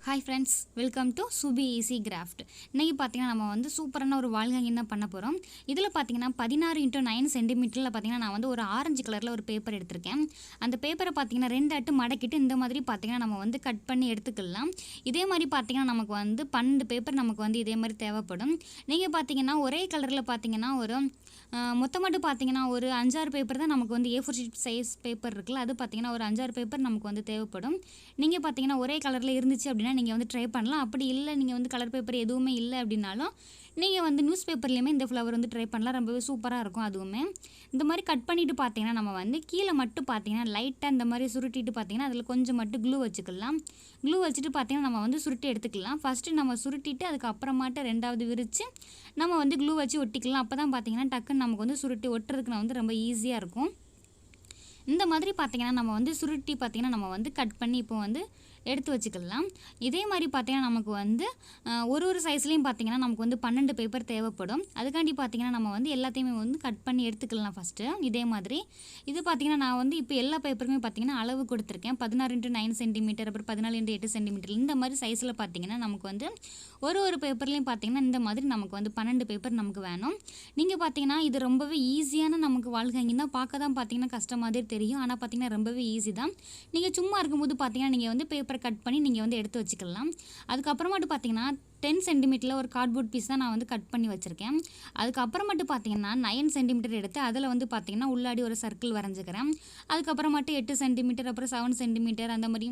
Hi friends, welcome to Subi easy craft. இன்றைக்கி பார்த்தீங்கன்னா நம்ம வந்து சூப்பரான ஒரு வால்ஹேங்கிங் தான் பண்ண போகிறோம். இதில் பார்த்தீங்கன்னா 16x9 சென்டிமீட்டரில் பார்த்தீங்கன்னா நான் வந்து ஒரு ஆரஞ்சு கலரில் ஒரு பேப்பர் எடுத்திருக்கேன். அந்த பேப்பரை பார்த்தீங்கன்னா 2 அட்டு மடக்கிட்டு இந்த மாதிரி பார்த்தீங்கன்னா நம்ம வந்து கட் பண்ணி எடுத்துக்கலாம். இதே மாதிரி பார்த்தீங்கன்னா நமக்கு வந்து 12 பேப்பர் நமக்கு வந்து இதே மாதிரி தேவைப்படும். நீங்கள் பார்த்தீங்கன்னா ஒரே கலரில் பார்த்தீங்கன்னா ஒரு மொத்தமாட்டு பார்த்தீங்கன்னா ஒரு 5-6 பேப்பர் தான் நமக்கு வந்து A4 ஷீட் சைஸ் பேப்பர் இருக்குல்ல, அது பார்த்தீங்கன்னா ஒரு 5-6 பேப்பர் நமக்கு வந்து தேவைப்படும். நீங்கள் பார்த்தீங்கன்னா ஒரே கலரில் இருந்துச்சு அப்படின்னா நீங்கள் வந்து ட்ரை பண்ணலாம். அப்படி இல்லை, நீங்கள் வந்து கலர் பேப்பர் எதுவுமே இல்லை அப்படின்னாலும் நீங்கள் வந்து நியூஸ் பேப்பர்லேயுமே இந்த ஃப்ளவர் வந்து ட்ரை பண்ணலாம். ரொம்பவே சூப்பராக இருக்கும். அதுவுமே இந்த மாதிரி கட் பண்ணிவிட்டு பார்த்தீங்கன்னா நம்ம வந்து கீழே மட்டும் பார்த்தீங்கன்னா லைட்டாக இந்த மாதிரி சுருட்டிட்டு பார்த்தீங்கன்னா அதில் கொஞ்சம் மட்டும் க்ளூ வச்சுக்கலாம். க்ளூ வச்சுட்டு பார்த்தீங்கன்னா நம்ம வந்து சுருட்டி எடுத்துக்கலாம். ஃபஸ்ட்டு நம்ம சுருட்டிட்டு அதுக்கப்புறமாட்டு ரெண்டாவது விரித்து நம்ம வந்து க்ளூ வச்சு ஒட்டிக்கலாம். அப்போ தான் பார்த்தீங்கன்னா டக்குன்னு நமக்கு வந்து சுருட்டி ஒட்டுறதுக்கு நான் வந்து ரொம்ப ஈஸியாக இருக்கும். இந்த மாதிரி பார்த்தீங்கன்னா நம்ம வந்து சுருட்டி பார்த்தீங்கன்னா நம்ம வந்து கட் பண்ணி இப்போ வந்து எடுத்து வச்சுக்கலாம். இதே மாதிரி பார்த்தீங்கன்னா நமக்கு வந்து ஒரு சைஸ்லேயும் பார்த்தீங்கன்னா நமக்கு வந்து 12 பேப்பர் தேவைப்படும். அதுக்காண்டி பார்த்தீங்கன்னா நம்ம வந்து எல்லாத்தையுமே வந்து கட் பண்ணி எடுத்துக்கலாம் ஃபஸ்ட்டு. இதே மாதிரி இது பார்த்தீங்கன்னா நான் வந்து இப்போ எல்லா பேப்பருமே பார்த்தீங்கன்னா அளவு கொடுத்துருக்கேன். 16x9 சென்டிமீட்டர், அப்புறம் 14x8 சென்டிமீட்டர், இந்த மாதிரி சைஸில் பார்த்தீங்கன்னா நமக்கு வந்து ஒரு பேப்பர்லேயும் பார்த்தீங்கன்னா இந்த மாதிரி நமக்கு வந்து 12 பேப்பர் நமக்கு வேணும். நீங்கள் பார்த்தீங்கன்னா இது ரொம்பவே ஈஸியான நமக்கு வால்ஹேங்கிங் தான். பார்க்க தான் பார்த்தீங்கன்னா கஷ்டம் மாதிரி தெரியும், ஆனால் பார்த்தீங்கன்னா ரொம்பவே ஈஸி தான். நீங்கள் சும்மா இருக்கும்போது பார்த்தீங்கன்னா நீங்கள் வந்து பேப்பரை கட் பண்ணி நீங்கள் வந்து எடுத்து வச்சுக்கலாம். அதுக்கப்புறமாட்டு பார்த்தீங்கன்னா 10 சென்டிமீட்டரில் ஒரு கார்ட்போர்ட் பீஸ் தான் நான் வந்து கட் பண்ணி வச்சுருக்கேன். அதுக்கப்புறமாட்டு பார்த்தீங்கன்னா 9 சென்டிமீட்டர் எடுத்து அதில் வந்து பார்த்தீங்கன்னா உள்ளாடி ஒரு சர்க்கிள் வரைஞ்சிக்கிறேன். அதுக்கப்புறமாட்டு 8 சென்டிமீட்டர், அப்புறம் 7 சென்டிமீட்டர், அந்த மாதிரி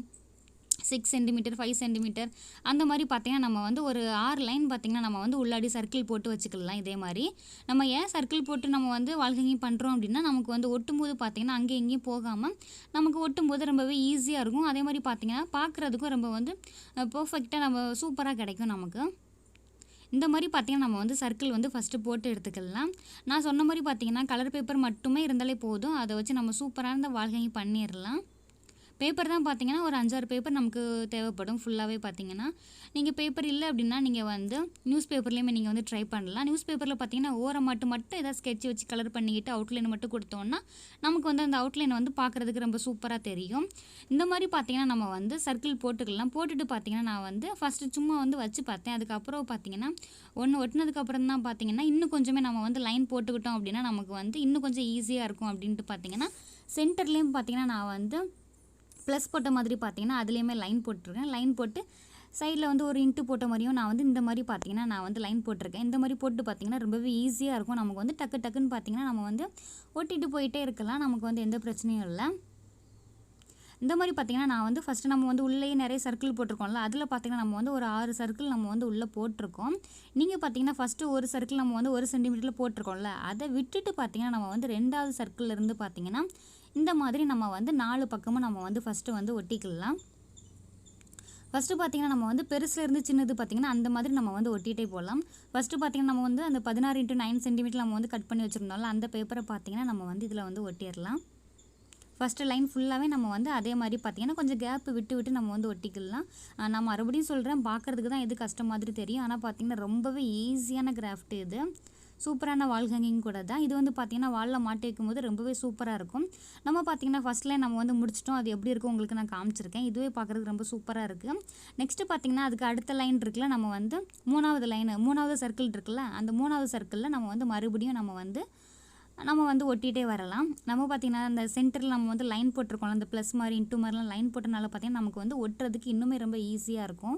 6 சென்டிமீட்டர், 5 சென்டிமீட்டர், அந்த மாதிரி பார்த்தீங்கன்னா நம்ம வந்து ஒரு 6 லைன் பார்த்தீங்கன்னா நம்ம வந்து உள்ளாடி சர்க்கிள் போட்டு வச்சுக்கலாம். இதே மாதிரி நம்ம ஏன் சர்க்கிள் போட்டு நம்ம வந்து வால்ஹேங்கிங் பண்ணுறோம் அப்படின்னா நமக்கு வந்து ஒட்டும்போது பார்த்தீங்கன்னா அங்கேயும் இங்கேயும் போகாமல் நமக்கு ஒட்டும்போது ரொம்பவே ஈஸியாக இருக்கும். அதே மாதிரி பார்த்தீங்கன்னா பார்க்குறதுக்கும் ரொம்ப வந்து பர்ஃபெக்டாக நம்ம சூப்பராக கிடைக்கும் நமக்கு. இந்த மாதிரி பார்த்தீங்கன்னா நம்ம வந்து சர்க்கிள் வந்து ஃபஸ்ட்டு போட்டு எடுத்துக்கலாம். நான் சொன்ன மாதிரி பார்த்தீங்கன்னா கலர் பேப்பர் மட்டுமே இருந்தாலே போதும். அதை வச்சு நம்ம சூப்பரான வால்ஹேங்கிங் பண்ணிடலாம். பேப்பர் தான் பார்த்தீங்கன்னா ஒரு 5-6 பேப்பர் நமக்கு தேவைப்படும் ஃபுல்லாகவே. பார்த்தீங்கன்னா நீங்கள் பேப்பர் இல்லை அப்படின்னா நீங்கள் வந்து நியூஸ் பேப்பர்லேயுமே நீங்கள் வந்து ட்ரை பண்ணலாம். நியூஸ் பேப்பரில் பார்த்தீங்கன்னா ஓரம் மட்டும் ஏதாவது ஸ்கெட்ச் வச்சு கலர் பண்ணிக்கிட்டு அவுட்லைன் மட்டும் கொடுத்தோன்னா நமக்கு வந்து அந்த அவுட்லைன் வந்து பார்க்குறதுக்கு ரொம்ப சூப்பராக தெரியும். இந்த மாதிரி பார்த்தீங்கன்னா நம்ம வந்து சர்க்கிள் போட்டுக்கலாம். போட்டுட்டு பார்த்தீங்கன்னா நான் வந்து ஃபஸ்ட்டு சும்மா வந்து வச்சு பார்த்தேன். அதுக்கப்புறம் பார்த்தீங்கன்னா ஒன்று ஒட்டினதுக்கப்புறம் தான் பார்த்தீங்கன்னா இன்னும் கொஞ்சமே நம்ம வந்து லைன் போட்டுக்கிட்டோம் அப்படின்னா நமக்கு வந்து இன்னும் கொஞ்சம் ஈஸியாக இருக்கும் அப்படின்ட்டு பார்த்தீங்கன்னா சென்டர்லேயும் பார்த்தீங்கன்னா நான் வந்து ப்ளஸ் போட்ட மாதிரி பார்த்தீங்கன்னா அதுலேயுமே லைன் போட்டிருக்கேன். லைன் போட்டு சைடில் வந்து ஒரு இன்ட்டு போட்ட மாதிரியும் நான் வந்து இந்த மாதிரி பார்த்தீங்கன்னா நான் வந்து லைன் போட்டிருக்கேன். இந்த மாதிரி போட்டு பார்த்தீங்கன்னா ரொம்பவே ஈஸியாக இருக்கும். நமக்கு வந்து டக்குன்னு பார்த்தீங்கன்னா நம்ம வந்து ஒட்டிட்டு போயிட்டே இருக்கலாம். நமக்கு வந்து எந்த பிரச்சனையும் இல்லை. இந்த மாதிரி பார்த்தீங்கன்னா நான் வந்து ஃபஸ்ட்டு நம்ம வந்து உள்ளேயே நிறைய சர்க்கிள் போட்டிருக்கோம்ல, அதில் பார்த்தீங்கன்னா நம்ம வந்து ஒரு 6 சர்க்கிள் நம்ம வந்து உள்ளே போட்டிருக்கோம். நீங்கள் பார்த்தீங்கன்னா ஃபஸ்ட்டு ஒரு சர்க்கிள் நம்ம வந்து 1 சென்டிமீட்டரில் போட்டிருக்கோம்ல, அதை விட்டுட்டு பார்த்தீங்கன்னா நம்ம வந்து 2வது சர்க்கிள்லேருந்து பார்த்தீங்கன்னா இந்த மாதிரி நம்ம வந்து 4 பக்கமும் நம்ம வந்து ஃபஸ்ட்டு வந்து ஒட்டிக்கலாம். ஃபஸ்ட்டு பார்த்தீங்கன்னா நம்ம வந்து பெருசுலேருந்து சின்னது பார்த்தீங்கன்னா அந்த மாதிரி நம்ம வந்து ஒட்டிகிட்டே போகலாம். ஃபஸ்ட்டு பார்த்தீங்கன்னா நம்ம வந்து அந்த 16x9 சென்டிமீட்டர் நம்ம வந்து கட் பண்ணி வச்சுருந்தோம்ல, அந்த பேப்பரை பார்த்தீங்கன்னா நம்ம வந்து இதில் வந்து ஒட்டிடலாம். ஃபஸ்ட்டு லைன் ஃபுல்லாகவே நம்ம வந்து அதே மாதிரி பார்த்தீங்கன்னா கொஞ்சம் கேப்பு விட்டு நம்ம வந்து ஒட்டிக்கலாம். நான் மறுபடியும் சொல்கிறேன், பார்க்குறதுக்கு தான் இது கஷ்டம் மாதிரி தெரியும், ஆனால் பார்த்தீங்கன்னா ரொம்பவே ஈஸியான கிராஃப்ட் இது. சூப்பரான வால் ஹேங்கிங் கூட தான் இது. வந்து பார்த்தீங்கன்னா வாலில் மாட்டி வைக்கும்போது ரொம்பவே சூப்பராக இருக்கும். நம்ம பார்த்தீங்கன்னா ஃபஸ்ட் லைன் நம்ம வந்து முடிச்சிட்டோம். அது எப்படி இருக்கும் உங்களுக்கு நான் காமிச்சிருக்கேன். இதுவே பார்க்குறதுக்கு ரொம்ப சூப்பராக இருக்குது. நெக்ஸ்ட்டு பார்த்தீங்கன்னா அதுக்கு அடுத்த லைன் இருக்குல்ல, நம்ம வந்து 3வது சர்க்கிள் இருக்குல்ல, அந்த 3வது சர்க்கிளில் நம்ம வந்து மறுபடியும் நம்ம வந்து ஒட்டிகிட்டே வரலாம். நம்ம பார்த்திங்கன்னா அந்த சென்டரில் நம்ம வந்து லைன் போட்டிருக்கோம்ல, அந்த ப்ளஸ் மாதிரி இன்ட்டு மாதிரிலாம் லைன் போட்டனால பார்த்திங்கன்னா நமக்கு வந்து ஒட்டுறதுக்கு இன்னுமே ரொம்ப ஈஸியாக இருக்கும்.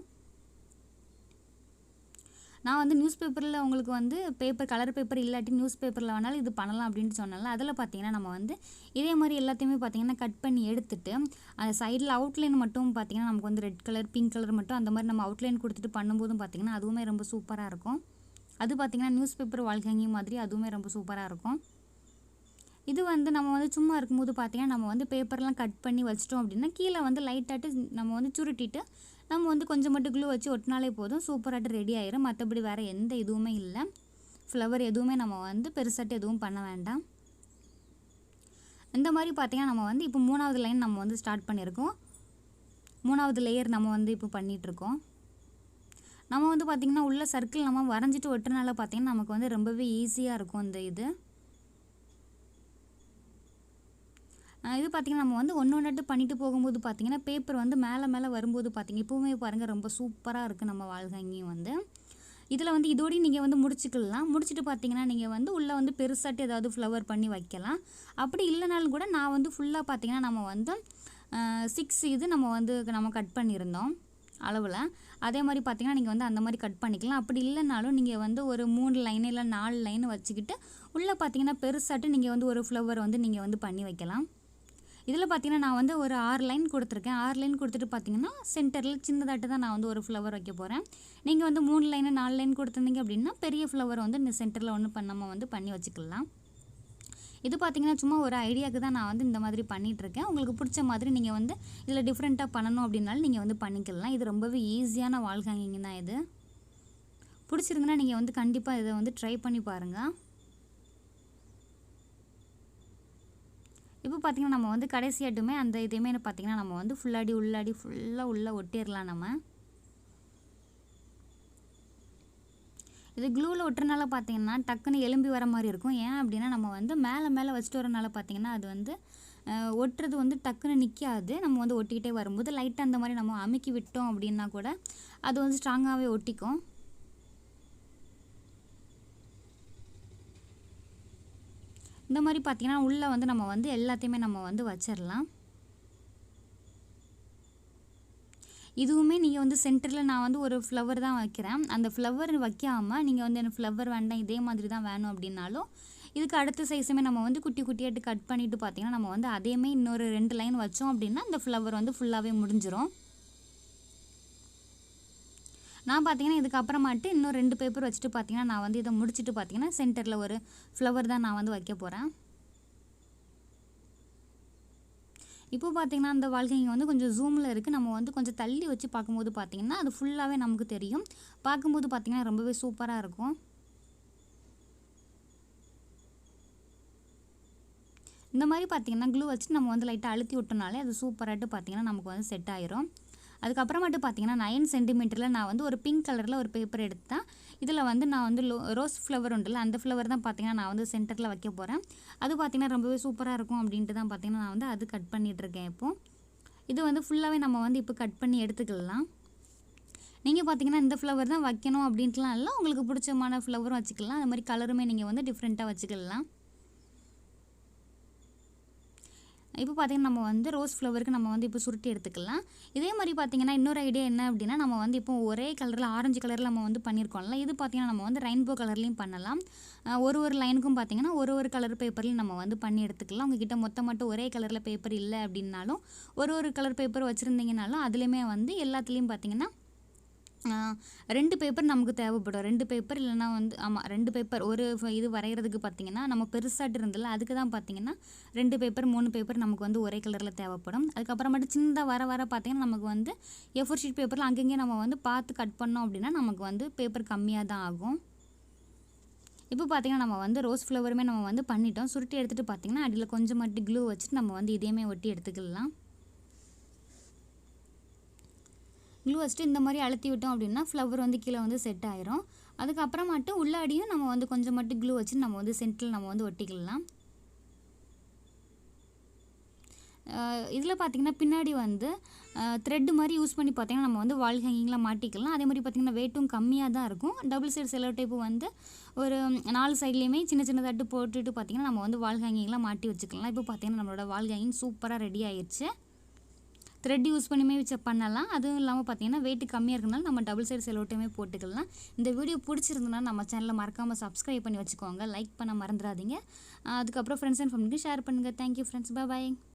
நான் வந்து நியூஸ் பேப்பரில் உங்களுக்கு வந்து கலர் பேப்பர் இல்லாட்டி நியூஸ் பேப்பரில் வேணாலும் இது பண்ணலாம் அப்படின்ட்டு சொன்னால, அதில் பார்த்திங்கன்னா நம்ம வந்து இதே மாதிரி எல்லாத்தையுமே பார்த்திங்கன்னா கட் பண்ணி எடுத்துகிட்டு அந்த சைடில் அவுட்லைன் மட்டும் பார்த்திங்கன்னா நமக்கு வந்து ரெட் கலர், பிங்க் கலர் மட்டும் அந்த மாதிரி நம்ம அவுட்லைன் கொடுத்துட்டு பண்ணும்போதும் பார்த்திங்கன்னா அதுவுமே ரொம்ப சூப்பராக இருக்கும். அது பார்த்திங்கன்னா நியூஸ் பேப்பர் வால் ஹேங்கிங் மாதிரி அதுவுமே ரொம்ப சூப்பராக இருக்கும். இது வந்து நம்ம வந்து சும்மா இருக்கும்போது பார்த்தீங்கன்னா நம்ம வந்து பேப்பர்லாம் கட் பண்ணி வச்சிட்டோம் அப்படின்னா கீழே வந்து லைட்டாட்டு நம்ம வந்து சுருட்டிட்டு நம்ம வந்து கொஞ்சம் மட்டும் க்ளூ வச்சு ஒட்டினாலே போதும், சூப்பராகிட்டு ரெடி ஆயிரும். மற்றபடி வேறு எந்த இதுவுமே இல்லை. ஃப்ளவர் எதுவுமே நம்ம வந்து பெருசாட்டு எதுவும் பண்ண வேண்டாம். இந்த மாதிரி பார்த்தீங்கன்னா நம்ம வந்து இப்போ 3வது லைன் நம்ம வந்து ஸ்டார்ட் பண்ணியிருக்கோம். 3வது லேயர் நம்ம வந்து இப்போ பண்ணிகிட்ருக்கோம். நம்ம வந்து பார்த்திங்கன்னா உள்ள சர்க்கிள் நம்ம வரைஞ்சிட்டு ஒட்டுனால பார்த்திங்கன்னா நமக்கு வந்து ரொம்பவே ஈஸியாக இருக்கும் இந்த இது. இது பார்த்திங்கன்னா நம்ம வந்து ஒன்று ஒன்றுட்டு பண்ணிட்டு போகும்போது பார்த்திங்கன்னா பேப்பர் வந்து மேலே மேலே வரும்போது பார்த்திங்க இப்போவுமே பாருங்கள் ரொம்ப சூப்பராக இருக்குது நம்ம வால்ஹேங்கிங் வந்து. இதில் வந்து இதோடய நீங்கள் வந்து முடிச்சுக்கலாம். முடிச்சுட்டு பார்த்தீங்கன்னா நீங்கள் வந்து உள்ளே வந்து பெருசாட்டு ஏதாவது ஃப்ளவர் பண்ணி வைக்கலாம். அப்படி இல்லைனாலும் கூட நான் வந்து ஃபுல்லாக பார்த்தீங்கன்னா நம்ம வந்து 6 இது நம்ம கட் பண்ணியிருந்தோம் அளவில். அதே மாதிரி பார்த்தீங்கன்னா நீங்கள் வந்து அந்த மாதிரி கட் பண்ணிக்கலாம். அப்படி இல்லைனாலும் நீங்கள் வந்து ஒரு 3 லைன் இல்லை 4 லைன் வச்சுக்கிட்டு உள்ளே பார்த்தீங்கன்னா பெருசாட்டு நீங்கள் வந்து ஒரு ஃப்ளவர் வந்து நீங்கள் வந்து பண்ணி வைக்கலாம். இதில் பார்த்தீங்கன்னா நான் வந்து ஒரு 6 லைன் கொடுத்துருக்கேன். 6 லைன் கொடுத்துட்டு பார்த்தீங்கன்னா சென்டரில் சின்னதாட்டு தான் நான் வந்து ஒரு ஃப்ளவர் வைக்க போகிறேன். நீங்கள் வந்து 3 லைன் 4 லைன் கொடுத்துருந்தீங்க அப்படின்னா பெரிய ஃப்ளவர் வந்து இந்த சென்டரில் ஒன்று நம்ம வந்து பண்ணி வச்சுக்கலாம். இது பார்த்திங்கன்னா சும்மா ஒரு ஐடியாவுக்கு தான் நான் வந்து இந்த மாதிரி பண்ணிகிட்ருக்கேன். உங்களுக்கு பிடிச்ச மாதிரி நீங்கள் வந்து இதில் டிஃப்ரெண்ட்டாக பண்ணணும் அப்படின்னாலும் நீங்கள் வந்து பண்ணிக்கலாம். இது ரொம்பவே ஈஸியான வால் ஹேங்கிங் தான் இது. பிடிச்சிருந்துன்னா நீங்கள் வந்து கண்டிப்பாக இதை வந்து ட்ரை பண்ணி பாருங்கள். இப்போ பார்த்திங்கன்னா நம்ம வந்து கடைசியாட்டுமே அந்த இதையுமே பார்த்திங்கன்னா நம்ம வந்து உள்ளாடி ஃபுல்லாக உள்ளே ஒட்டிடலாம் நம்ம. இது க்ளூவில் ஒட்டுறனால பார்த்திங்கன்னா டக்குன்னு எலும்பி வர மாதிரி இருக்கும். ஏன் அப்படின்னா நம்ம வந்து மேலே வச்சுட்டு வரனால பார்த்திங்கன்னா அது வந்து ஒட்டுறது வந்து டக்குன்னு நிற்காது. நம்ம வந்து ஒட்டிக்கிட்டே வரும்போது லைட்டாக அந்த மாதிரி நம்ம அமுக்கி விட்டோம் அப்படின்னா கூட அது வந்து ஸ்ட்ராங்காகவே ஒட்டிக்கும். இந்த மாதிரி பார்த்திங்கன்னா உள்ளே வந்து நம்ம வந்து எல்லாத்தையுமே நம்ம வந்து வச்சிடலாம். இதுவுமே நீங்கள் வந்து சென்டரில் நான் வந்து ஒரு ஃப்ளவர் தான் வைக்கிறேன். அந்த ஃப்ளவர் வைக்காமல் நீங்கள் வந்து எனக்கு ஃப்ளவர் வேண்டாம் இதே மாதிரி தான் வேணும் அப்படின்னாலும் இதுக்கு அடுத்த சைஸுமே நம்ம வந்து குட்டி குட்டியாட்டு கட் பண்ணிவிட்டு பார்த்திங்கன்னா நம்ம வந்து அதையுமே இன்னொரு 2 லைன் வச்சோம் அப்படின்னா இந்த ஃப்ளவர் வந்து ஃபுல்லாகவே முடிஞ்சிடும். நான் பார்த்திங்கன்னா இதுக்கப்புறமாட்டு இன்னும் 2 பேப்பர் வச்சுட்டு பார்த்திங்கன்னா நான் வந்து இதை முடிச்சுட்டு பார்த்திங்கன்னா சென்டரில் ஒரு ஃப்ளவர் தான் நான் வந்து வைக்க போகிறேன். இப்போ பார்த்திங்கன்னா அந்த வால் ஹேங்கிங் வந்து கொஞ்சம் ஜூமில் இருக்குது. நம்ம வந்து கொஞ்சம் தள்ளி வச்சு பார்க்கும்போது பார்த்திங்கன்னா அது ஃபுல்லாகவே நமக்கு தெரியும். பார்க்கும்போது பார்த்திங்கன்னா ரொம்பவே சூப்பராக இருக்கும். இந்த மாதிரி பார்த்திங்கன்னா க்ளூ வச்சு நம்ம வந்து லைட்டாக அழுத்தி விட்டோனாலே அது சூப்பராகிட்டு பார்த்திங்கன்னா நமக்கு வந்து செட் ஆயிரும். அதுக்கப்புறமாட்டு பார்த்திங்கன்னா 9 சென்டிமீட்டரில் நான் வந்து ஒரு பிங்க் கலரில் ஒரு பேப்பர் எடுத்தேன். இதில் வந்து நான் வந்து ரோஸ் ஃப்ளவர் உண்டுல்ல அந்த ஃப்ளவர் தான் பார்த்திங்கன்னா நான் வந்து சென்டரில் வைக்க போகிறேன். அது பார்த்திங்கன்னா ரொம்பவே சூப்பராக இருக்கும் அப்படின்ட்டு தான் பார்த்திங்கன்னா நான் வந்து அது கட் பண்ணிகிட்ருக்கேன். இப்போது இது வந்து ஃபுல்லாகவே நம்ம வந்து இப்போ கட் பண்ணி எடுத்துக்கலாம். நீங்கள் பார்த்திங்கன்னா இந்த ஃப்ளவர் தான் வைக்கணும் அப்படின்ட்டுலாம் இல்லை, உங்களுக்கு பிடிச்சமான ஃப்ளவரும் வச்சுக்கலாம். அது மாதிரி கலருமே நீங்கள் வந்து டிஃப்ரெண்ட்டாக வச்சுக்கலாம். இப்போ பார்த்திங்கன்னா நம்ம வந்து ரோஸ் ஃப்ளவருக்கு நம்ம வந்து இப்போ சுருட்டி எடுத்துக்கலாம். இதே மாதிரி பார்த்திங்கன்னா இன்னொரு ஐடியா என்ன அப்படின்னா நம்ம வந்து இப்போ ஒரே கலரில் ஆரஞ்சு கலரில் நம்ம வந்து பண்ணியிருக்கோம்ல, இது பார்த்திங்கன்னா நம்ம வந்து ரெயின்போ கலர்லேயும் பண்ணலாம். ஒரு லைனுக்கும் பார்த்திங்கன்னா ஒரு கலர் பேப்பர்லையும் நம்ம வந்து பண்ணி எடுத்துக்கலாம். உங்ககிட்ட மொத்தம் ஒரே கலரில் பேப்பர் இல்லை அப்படின்னாலும் ஒரு கலர் பேப்பர் வச்சுருந்தீங்கனாலும் அதுலேயுமே வந்து எல்லாத்துலேயும் பார்த்திங்கன்னா 2 பேப்பர் நமக்கு தேவைப்படும். 2 பேப்பர் இல்லைனா வந்து 2 பேப்பர் ஒரு இது வரைகிறதுக்கு பார்த்திங்கன்னா நம்ம பெருசாட்டு இருந்தில்ல அதுக்கு தான் பார்த்திங்கன்னா 2 பேப்பர் 3 பேப்பர் நமக்கு வந்து ஒரே கலரில் தேவைப்படும். அதுக்கப்புறமேட்டு சின்னதாக வர பார்த்திங்கன்னா நமக்கு வந்து A4 ஷீட் பேப்பரில் அங்கங்கே நம்ம வந்து பார்த்து கட் பண்ணோம் அப்படின்னா நமக்கு வந்து பேப்பர் கம்மியாக தான் ஆகும். இப்போ பார்த்திங்கன்னா நம்ம வந்து ரோஸ் ஃப்ளவருமே நம்ம வந்து பண்ணிட்டோம். சுருட்டி எடுத்துகிட்டு பார்த்திங்கன்னா அடியில் கொஞ்சம் மட்டும் க்ளூ வச்சுட்டு நம்ம வந்து இதையுமே ஒட்டி எடுத்துக்கலாம். க்ளூ வச்சுட்டு இந்த மாதிரி அழுத்தி விட்டோம் அப்படின்னா ஃப்ளவர் வந்து கீழே வந்து செட் ஆயிரும். அதுக்கப்புறமாட்டு உள்ளாடியும் நம்ம வந்து கொஞ்சம் மட்டும் க்ளூ வச்சு நம்ம வந்து சென்டரில் நம்ம வந்து ஒட்டிக்கலாம். இதில் பார்த்திங்கன்னா பின்னாடி வந்து த்ரெட்டு மாதிரி யூஸ் பண்ணி பார்த்திங்கன்னா நம்ம வந்து வால் ஹேங்கிங்கில் மாட்டிக்கலாம். அதே மாதிரி பார்த்திங்கன்னா வெயிட்டும் கம்மியாக தான் இருக்கும். டபுள் சைடு செல்லோ டேப்பு வந்து ஒரு 4 சைட்லேயுமே சின்ன தட்டு போட்டுட்டு பார்த்திங்கன்னா நம்ம வந்து வால் ஹேங்கிங்கில் மாட்டி வச்சுக்கலாம். இப்போ பார்த்திங்கன்னா நம்மளோட வால் ஹேங்கிங் சூப்பராக ரெடி ஆயிடுச்சு. த்ரெட் யூஸ் பண்ணியுமே பண்ணலாம். அதுவும் இல்லாமல் பார்த்திங்கன்னா வெயிட் கம்மியாக இருக்கனால நம்ம டபுள் சைடு செலோட்டையுமே போட்டுக்கலாம். இந்த வீடியோ பிடிச்சிருந்ததுன்னா நம்ம சேனலில் மறக்காமல் சப்ஸ்கிரைப் பண்ணி வச்சுக்கோங்க. லைக் பண்ண மறந்துடாதீங்க. அதுக்கப்புறம் ஃப்ரெண்ட்ஸ் அண்ட் ஃபேமிலிக்கு ஷேர் பண்ணுங்கள். Thank you friends. பாய்.